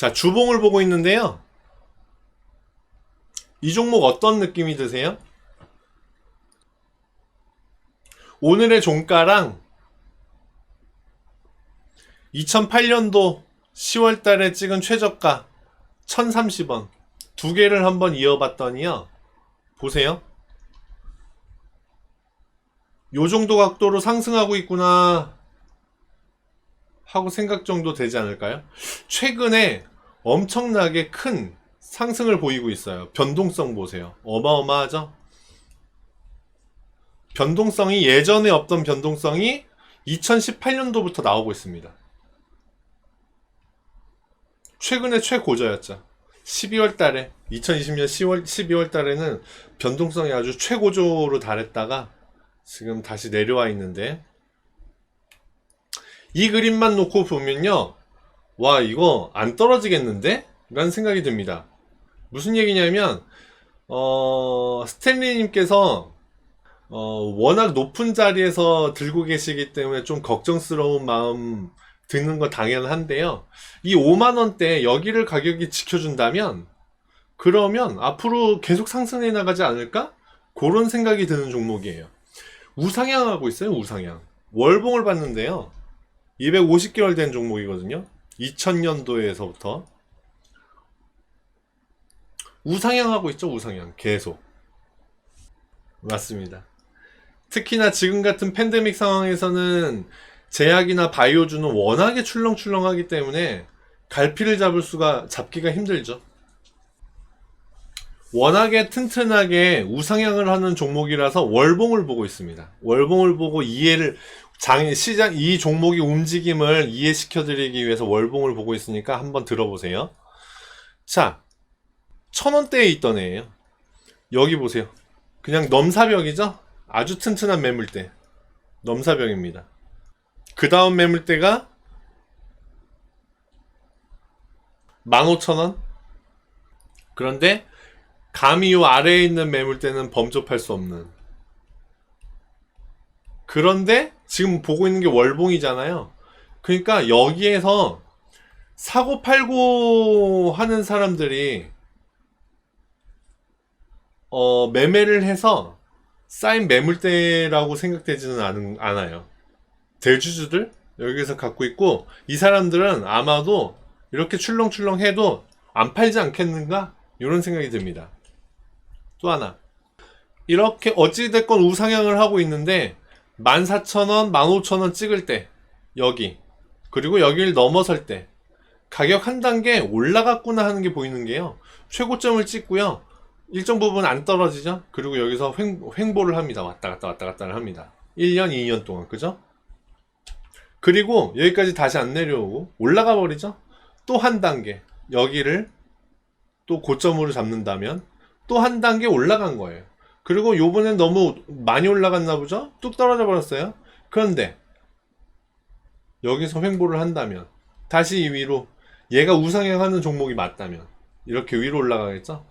자, 주봉을 보고 있는데요. 이 종목 어떤 느낌이 드세요? 오늘의 종가랑 2008년도 10월 달에 찍은 최저가 1030원 두 개를 한번 이어봤더니요. 보세요. 요 정도 각도로 상승하고 있구나 하고 생각 정도 되지 않을까요? 최근에 엄청나게 큰 상승을 보이고 있어요. 변동성 보세요. 어마어마하죠? 변동성이 예전에 없던 변동성이 2018년도부터 나오고 있습니다. 최근에 최고저였죠. 12월 달에 2020년 10월 12월 달에는 변동성이 아주 최고조로 달했다가 지금 다시 내려와 있는데 이 그림만 놓고 보면요. 와, 이거 안 떨어지겠는데? 라는 생각이 듭니다. 무슨 얘기냐면 스탠리님께서 워낙 높은 자리에서 들고 계시기 때문에 좀 걱정스러운 마음 드는 건 당연한데요. 이 5만원대 여기를 가격이 지켜준다면 그러면 앞으로 계속 상승해 나가지 않을까? 그런 생각이 드는 종목이에요. 우상향하고 있어요. 우상향. 월봉을 봤는데요. 250개월 된 종목이거든요. 2000년도에서부터 우상향하고 있죠. 우상향 계속. 맞습니다. 특히나 지금 같은 팬데믹 상황에서는 제약이나 바이오주는 워낙에 출렁출렁하기 때문에 갈피를 잡기가 힘들죠. 워낙에 튼튼하게 우상향을 하는 종목이라서 월봉을 보고 있습니다. 월봉을 보고 시장, 이 종목의 움직임을 이해시켜 드리기 위해서 월봉을 보고 있으니까 한번 들어보세요. 자, 1000원대에 있던 애예요. 여기 보세요. 그냥 넘사벽이죠? 아주 튼튼한 매물대. 넘사벽입니다. 그 다음 매물대가 15,000원? 그런데 감히 요 아래에 있는 매물대는 범접할 수 없는. 그런데 지금 보고 있는 게 월봉이잖아요. 그러니까 여기에서 사고 팔고 하는 사람들이 매매를 해서 쌓인 매물대라고 생각되지는 않아요. 대주주들 여기서 갖고 있고 이 사람들은 아마도 이렇게 출렁출렁 해도 안 팔지 않겠는가? 이런 생각이 듭니다. 또 하나, 이렇게 어찌됐건 우상향을 하고 있는데 14,000원, 15,000원 찍을 때 여기, 그리고 여기를 넘어설 때 가격 한 단계 올라갔구나 하는 게 보이는 게요. 최고점을 찍고요. 일정 부분 안 떨어지죠. 그리고 여기서 횡보를 합니다. 왔다 갔다 왔다 갔다를 합니다. 1년, 2년 동안. 그죠? 그리고 여기까지 다시 안 내려오고 올라가 버리죠. 또 한 단계 여기를 또 고점으로 잡는다면 또 한 단계 올라간 거예요. 그리고 요번엔 너무 많이 올라갔나 보죠? 뚝 떨어져 버렸어요. 그런데 여기서 횡보를 한다면 다시 이 위로, 얘가 우상향하는 종목이 맞다면 이렇게 위로 올라가겠죠?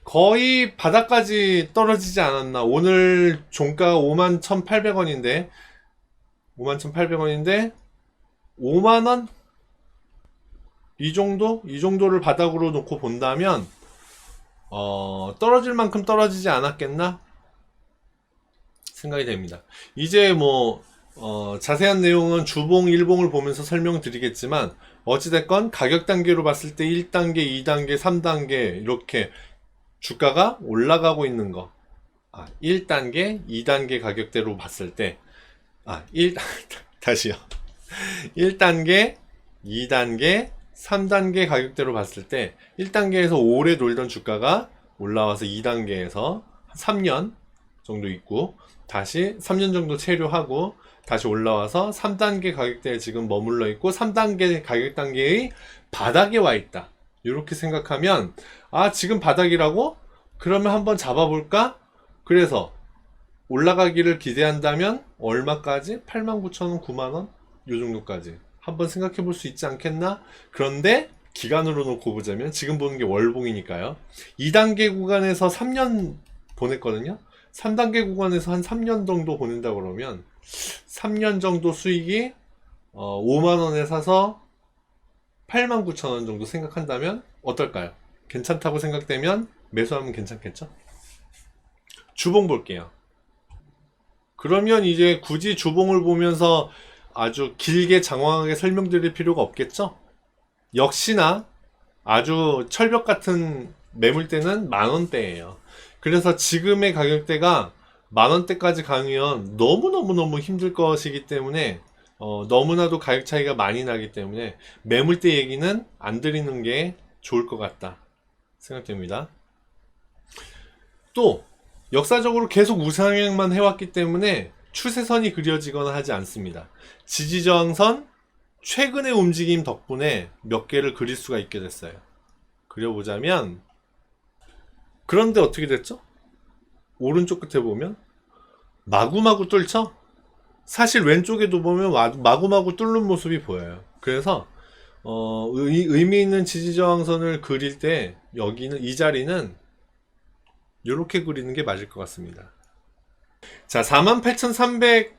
거의 바닥까지 떨어지지 않았나. 오늘 종가가 51,800원인데 51,800원인데 5만원? 이 정도를 바닥으로 놓고 본다면 떨어질 만큼 떨어지지 않았겠나 생각이 됩니다. 이제 자세한 내용은 주봉, 일봉을 보면서 설명드리겠지만 어찌됐건 가격 단계로 봤을 때 1단계, 2단계, 3단계 이렇게 주가가 올라가고 있는 거, 1단계, 2단계 가격대로 봤을 때 다시요. 1단계, 2단계, 3단계 가격대로 봤을 때 1단계에서 오래 놀던 주가가 올라와서 2단계에서 3년 정도 있고 다시 3년 정도 체류하고 다시 올라와서 3단계 가격대에 지금 머물러 있고 3단계 가격 단계의 바닥에 와 있다. 이렇게 생각하면 지금 바닥이라고? 그러면 한번 잡아볼까? 그래서 올라가기를 기대한다면 얼마까지? 89,000원, 9만원? 요 정도까지 한번 생각해 볼 수 있지 않겠나? 그런데 기간으로 놓고 보자면 지금 보는 게 월봉이니까요. 2단계 구간에서 3년 보냈거든요. 3단계 구간에서 한 3년 정도 보낸다 그러면 3년 정도 수익이 5만원에 사서 89,000원 정도 생각한다면 어떨까요? 괜찮다고 생각되면 매수하면 괜찮겠죠? 주봉 볼게요. 그러면 이제 굳이 주봉을 보면서 아주 길게 장황하게 설명드릴 필요가 없겠죠? 역시나 아주 철벽 같은 매물대는 만원대예요. 그래서 지금의 가격대가 만원대까지 가면 너무너무너무 힘들 것이기 때문에 너무나도 가격 차이가 많이 나기 때문에 매물대 얘기는 안 드리는 게 좋을 것 같다 생각됩니다. 또 역사적으로 계속 우상향만 해왔기 때문에 추세선이 그려지거나 하지 않습니다. 지지저항선 최근의 움직임 덕분에 몇 개를 그릴 수가 있게 됐어요. 그려보자면, 그런데 어떻게 됐죠? 오른쪽 끝에 보면 마구마구 뚫죠? 사실 왼쪽에도 보면 마구마구 뚫는 모습이 보여요. 그래서 의미 있는 지지저항선을 그릴 때 여기는, 이 자리는 이렇게 그리는 게 맞을 것 같습니다. 자, 48,380원,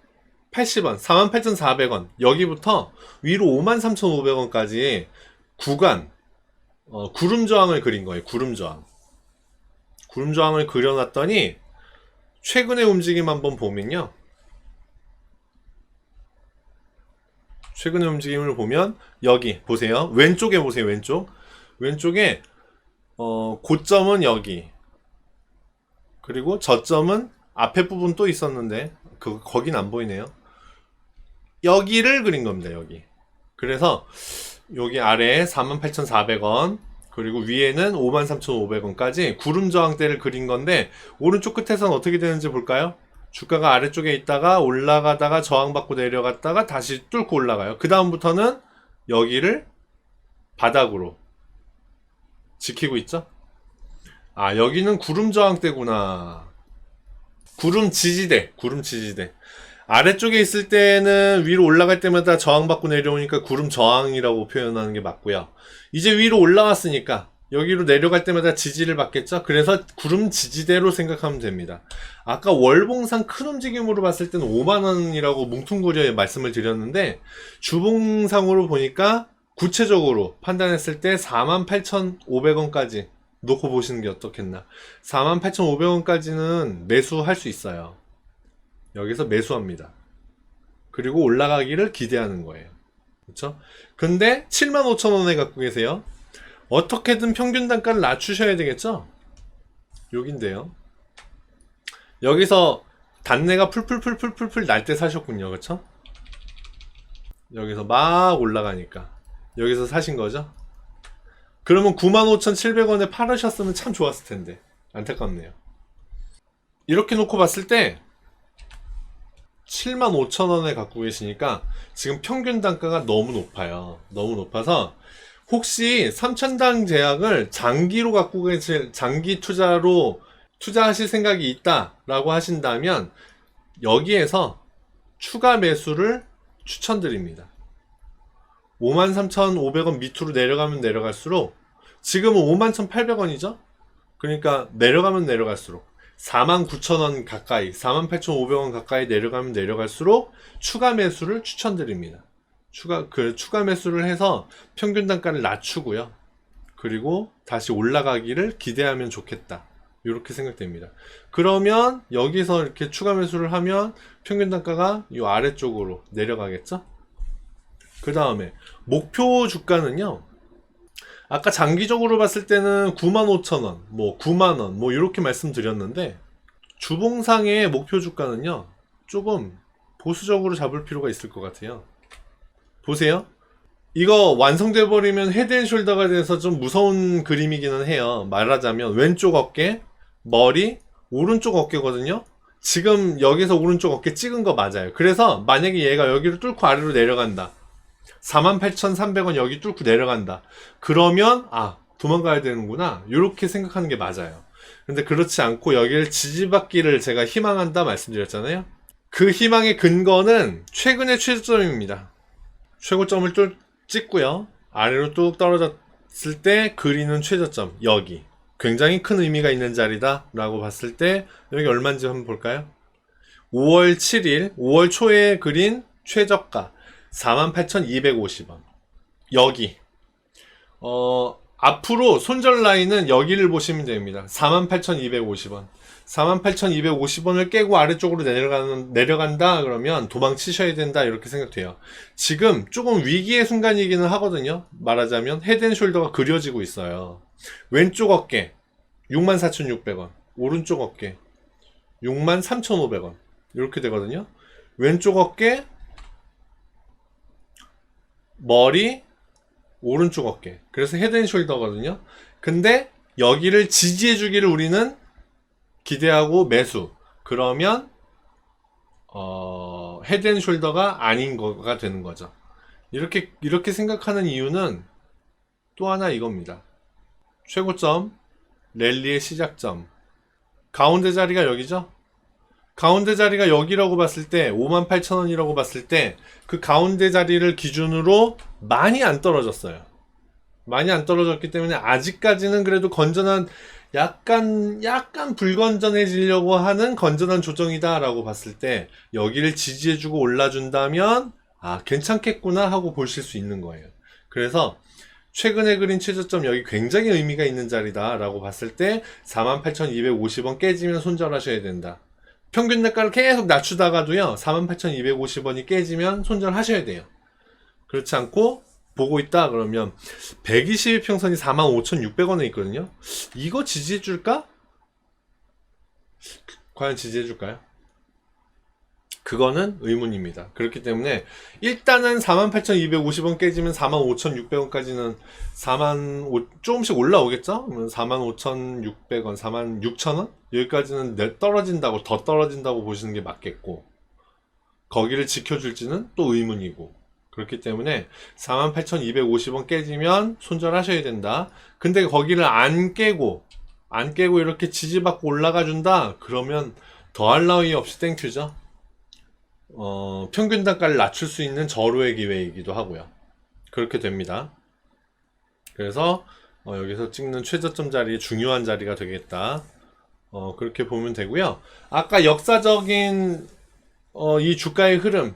48,400원 여기부터 위로 53,500원까지 구간 구름 저항을 그린 거예요. 구름 저항을 그려놨더니 최근의 움직임 한번 보면요. 최근의 움직임을 보면 여기 보세요. 왼쪽에 보세요. 왼쪽에 고점은 여기, 그리고 저점은 앞에 부분 또 있었는데 거긴 안 보이네요. 여기를 그린 겁니다. 여기. 그래서 여기 아래에 48,400원 그리고 위에는 53,500원까지 구름 저항대를 그린 건데, 오른쪽 끝에서는 어떻게 되는지 볼까요? 주가가 아래쪽에 있다가 올라가다가 저항받고 내려갔다가 다시 뚫고 올라가요. 그 다음부터는 여기를 바닥으로 지키고 있죠. 아, 여기는 구름 저항대구나. 구름 지지대. 아래쪽에 있을 때는 위로 올라갈 때마다 저항받고 내려오니까 구름 저항이라고 표현하는 게 맞고요. 이제 위로 올라왔으니까 여기로 내려갈 때마다 지지를 받겠죠? 그래서 구름 지지대로 생각하면 됩니다. 아까 월봉상 큰 움직임으로 봤을 때는 5만원이라고 뭉퉁그려 말씀을 드렸는데, 주봉상으로 보니까 구체적으로 판단했을 때 48,500원까지 놓고 보시는 게 어떻겠나. 48,500원까지는 매수할 수 있어요. 여기서 매수합니다. 그리고 올라가기를 기대하는 거예요. 그렇죠? 근데 75,000원에 갖고 계세요. 어떻게든 평균 단가를 낮추셔야 되겠죠? 여긴데요. 여기서 단내가 풀풀 날 때 사셨군요. 그렇죠? 여기서 막 올라가니까 여기서 사신 거죠? 그러면 95,700원에 팔으셨으면 참 좋았을 텐데 안타깝네요. 이렇게 놓고 봤을 때 75,000원에 갖고 계시니까 지금 평균 단가가 너무 높아요. 너무 높아서 혹시 3,000당 제약을 장기로 갖고 계실, 장기 투자로 투자하실 생각이 있다라고 하신다면 여기에서 추가 매수를 추천드립니다. 53,500원 밑으로 내려가면 내려갈수록, 지금은 51,800원이죠? 그러니까 내려가면 내려갈수록 49,000원 가까이, 48,500원 가까이 내려가면 내려갈수록 추가 매수를 추천드립니다. 추가 매수를 해서 평균 단가를 낮추고요. 그리고 다시 올라가기를 기대하면 좋겠다. 이렇게 생각됩니다. 그러면 여기서 이렇게 추가 매수를 하면 평균 단가가 이 아래쪽으로 내려가겠죠? 그 다음에 목표 주가는요, 아까 장기적으로 봤을 때는 95,000원, 뭐 9만원, 뭐 이렇게 말씀드렸는데, 주봉상의 목표 주가는요 조금 보수적으로 잡을 필요가 있을 것 같아요. 보세요. 이거 완성돼 버리면 헤드앤숄더가 돼서 좀 무서운 그림이기는 해요. 말하자면 왼쪽 어깨, 머리, 오른쪽 어깨거든요. 지금 여기서 오른쪽 어깨 찍은 거 맞아요. 그래서 만약에 얘가 여기를 뚫고 아래로 내려간다, 48,300원 여기 뚫고 내려간다, 그러면 도망가야 되는구나, 이렇게 생각하는 게 맞아요. 근데 그렇지 않고 여기를 지지받기를 제가 희망한다 말씀드렸잖아요. 그 희망의 근거는 최근의 최저점입니다. 최고점을 찍고요, 아래로 뚝 떨어졌을 때 그리는 최저점, 여기 굉장히 큰 의미가 있는 자리다 라고 봤을 때 여기 얼마인지 한번 볼까요? 5월 7일 5월 초에 그린 최저가 48,250원, 여기 앞으로 손절 라인은 여기를 보시면 됩니다. 48,250원. 48,250원을 깨고 아래쪽으로 내려간다 그러면 도망치셔야 된다 이렇게 생각돼요. 지금 조금 위기의 순간이기는 하거든요. 말하자면 헤드앤숄더가 그려지고 있어요. 왼쪽 어깨 64,600원, 오른쪽 어깨 63,500원 이렇게 되거든요. 왼쪽 어깨, 머리, 오른쪽 어깨. 그래서 헤드앤숄더거든요. 근데 여기를 지지해주기를 우리는 기대하고 매수. 그러면 헤드앤숄더가 아닌 거가 되는 거죠. 이렇게 생각하는 이유는 또 하나 이겁니다. 최고점, 랠리의 시작점. 가운데 자리가 여기죠? 가운데 자리가 여기라고 봤을 때 58,000원이라고 봤을 때 그 가운데 자리를 기준으로 많이 안 떨어졌어요. 많이 안 떨어졌기 때문에 아직까지는 그래도 건전한 약간 불건전해지려고 하는 건전한 조정이다 라고 봤을 때 여기를 지지해주고 올라준다면 괜찮겠구나 하고 보실 수 있는 거예요. 그래서 최근에 그린 최저점 여기 굉장히 의미가 있는 자리다 라고 봤을 때 48,250원 깨지면 손절하셔야 된다. 평균 단가를 계속 낮추다가도요 48,250원이 깨지면 손절하셔야 돼요. 그렇지 않고 보고 있다 그러면 120일평선이 45,600원에 있거든요. 이거 지지해줄까? 과연 지지해줄까요? 그거는 의문입니다. 그렇기 때문에 일단은 48,250원 깨지면 45,600원까지는 조금씩 올라오겠죠? 45,600원, 46,000원? 여기까지는 더 떨어진다고 보시는 게 맞겠고 거기를 지켜줄지는 또 의문이고 그렇기 때문에 48,250원 깨지면 손절하셔야 된다. 근데 거기를 안 깨고 이렇게 지지받고 올라가 준다? 그러면 더할 나위 없이 땡큐죠. 평균 단가를 낮출 수 있는 절호의 기회이기도 하고요. 그렇게 됩니다. 그래서 여기서 찍는 최저점 자리 중요한 자리가 되겠다. 그렇게 보면 되고요. 아까 역사적인 이 주가의 흐름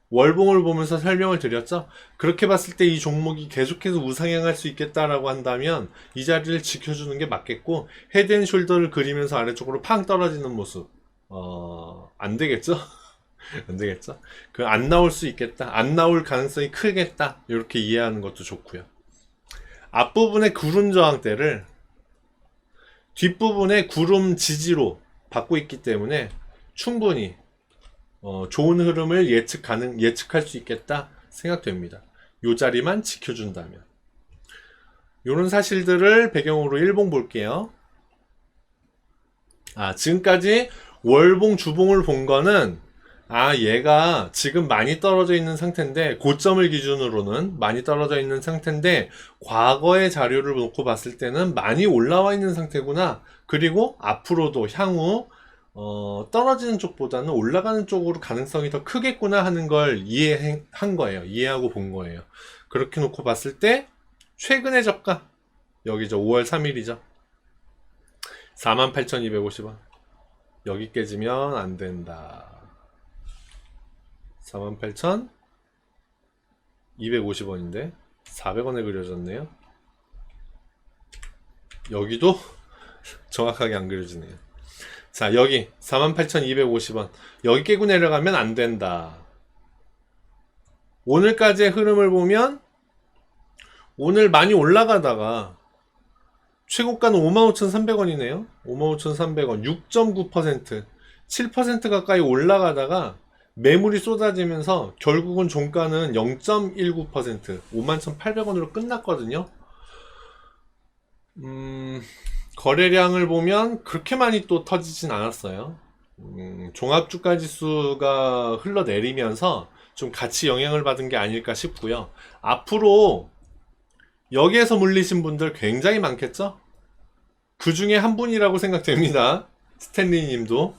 월봉을 보면서 설명을 드렸죠. 그렇게 봤을 때 이 종목이 계속해서 우상향할 수 있겠다라고 한다면 이 자리를 지켜주는 게 맞겠고 헤드앤숄더를 그리면서 아래쪽으로 팡 떨어지는 모습 안 되겠죠? 안 되겠죠? 안 나올 수 있겠다. 안 나올 가능성이 크겠다. 이렇게 이해하는 것도 좋고요. 앞부분의 구름 저항대를 뒷부분의 구름 지지로 받고 있기 때문에 충분히 좋은 흐름을 예측할 수 있겠다 생각됩니다. 요 자리만 지켜준다면. 요런 사실들을 배경으로 일봉 볼게요. 지금까지 월봉 주봉을 본 거는 얘가 지금 많이 떨어져 있는 상태인데 고점을 기준으로는 많이 떨어져 있는 상태인데 과거의 자료를 놓고 봤을 때는 많이 올라와 있는 상태구나. 그리고 앞으로도 향후 떨어지는 쪽보다는 올라가는 쪽으로 가능성이 더 크겠구나 하는 걸 이해한 거예요. 이해하고 본 거예요. 그렇게 놓고 봤을 때 최근의 저가 여기죠. 5월 3일이죠. 48,250원 여기 깨지면 안 된다. 48,250원인데 400원에 그려졌네요. 여기도 정확하게 안 그려지네요. 자, 여기 48,250원 여기 깨고 내려가면 안 된다. 오늘까지의 흐름을 보면 오늘 많이 올라가다가 최고가는 55,300원이네요. 55,300원 6.9% 7% 가까이 올라가다가 매물이 쏟아지면서 결국은 종가는 0.19% 51,800원으로 끝났거든요. 거래량을 보면 그렇게 많이 또 터지진 않았어요. 종합주가 지수가 흘러내리면서 좀 같이 영향을 받은 게 아닐까 싶고요. 앞으로 여기에서 물리신 분들 굉장히 많겠죠? 그 중에 한 분이라고 생각됩니다. 스탠리님도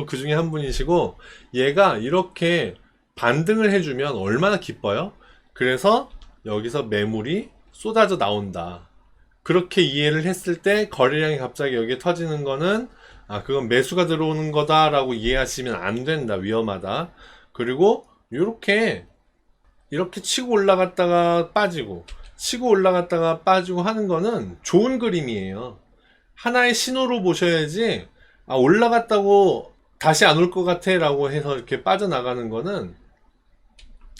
그 중에 한 분이시고 얘가 이렇게 반등을 해주면 얼마나 기뻐요? 그래서 여기서 매물이 쏟아져 나온다. 그렇게 이해를 했을 때 거래량이 갑자기 여기에 터지는 거는 그건 매수가 들어오는 거다라고 이해하시면 안 된다. 위험하다. 그리고 이렇게 치고 올라갔다가 빠지고 치고 올라갔다가 빠지고 하는 거는 좋은 그림이에요. 하나의 신호로 보셔야지, 아, 올라갔다고 다시 안 올 것 같아 라고 해서 이렇게 빠져나가는 거는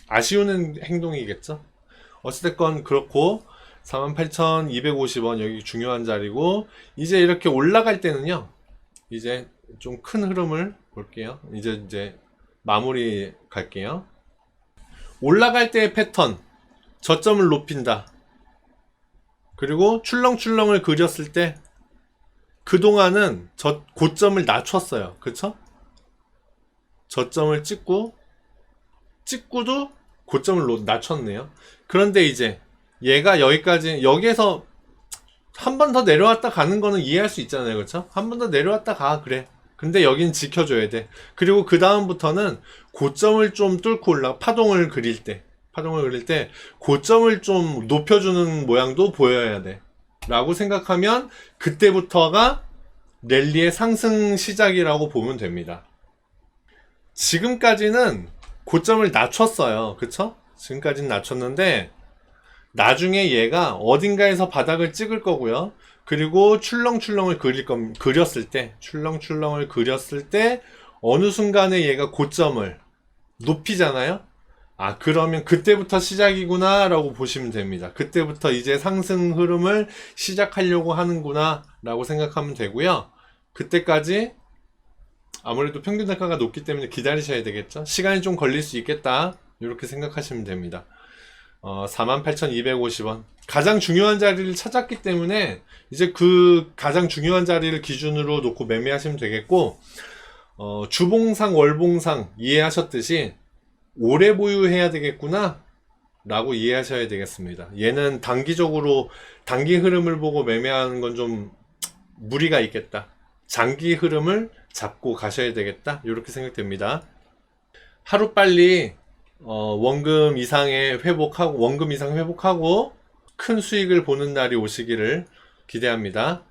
아쉬운 행동이겠죠. 어찌됐건 그렇고 48,250원 여기 중요한 자리고, 이제 이렇게 올라갈 때는요, 이제 좀 큰 흐름을 볼게요. 이제 마무리 갈게요. 올라갈 때의 패턴, 저점을 높인다. 그리고 출렁출렁을 그렸을 때 그동안은 고점을 낮췄어요. 그쵸? 저점을 찍고도 고점을 낮췄네요. 그런데 이제 얘가 여기에서 한 번 더 내려왔다 가는 거는 이해할 수 있잖아요. 그쵸? 한 번 더 내려왔다 가, 그래. 근데 여긴 지켜줘야 돼. 그리고 그 다음부터는 고점을 좀 뚫고 파동을 그릴 때 고점을 좀 높여주는 모양도 보여야 돼 라고 생각하면 그때부터가 랠리의 상승 시작이라고 보면 됩니다. 지금까지는 고점을 낮췄어요. 그쵸? 지금까지는 낮췄는데 나중에 얘가 어딘가에서 바닥을 찍을 거고요. 그리고 출렁출렁을 그렸을 때 어느 순간에 얘가 고점을 높이잖아요. 아, 그러면 그때부터 시작이구나 라고 보시면 됩니다. 그때부터 이제 상승 흐름을 시작하려고 하는구나 라고 생각하면 되고요. 그때까지 아무래도 평균 단가가 높기 때문에 기다리셔야 되겠죠. 시간이 좀 걸릴 수 있겠다, 이렇게 생각하시면 됩니다. 48,250원 가장 중요한 자리를 찾았기 때문에 이제 그 가장 중요한 자리를 기준으로 놓고 매매하시면 되겠고, 주봉상 월봉상 이해하셨듯이 오래 보유해야 되겠구나 라고 이해하셔야 되겠습니다. 얘는 단기적으로 단기 흐름을 보고 매매하는 건 좀 무리가 있겠다. 장기 흐름을 잡고 가셔야 되겠다, 이렇게 생각됩니다. 하루빨리 원금 이상 회복하고 큰 수익을 보는 날이 오시기를 기대합니다.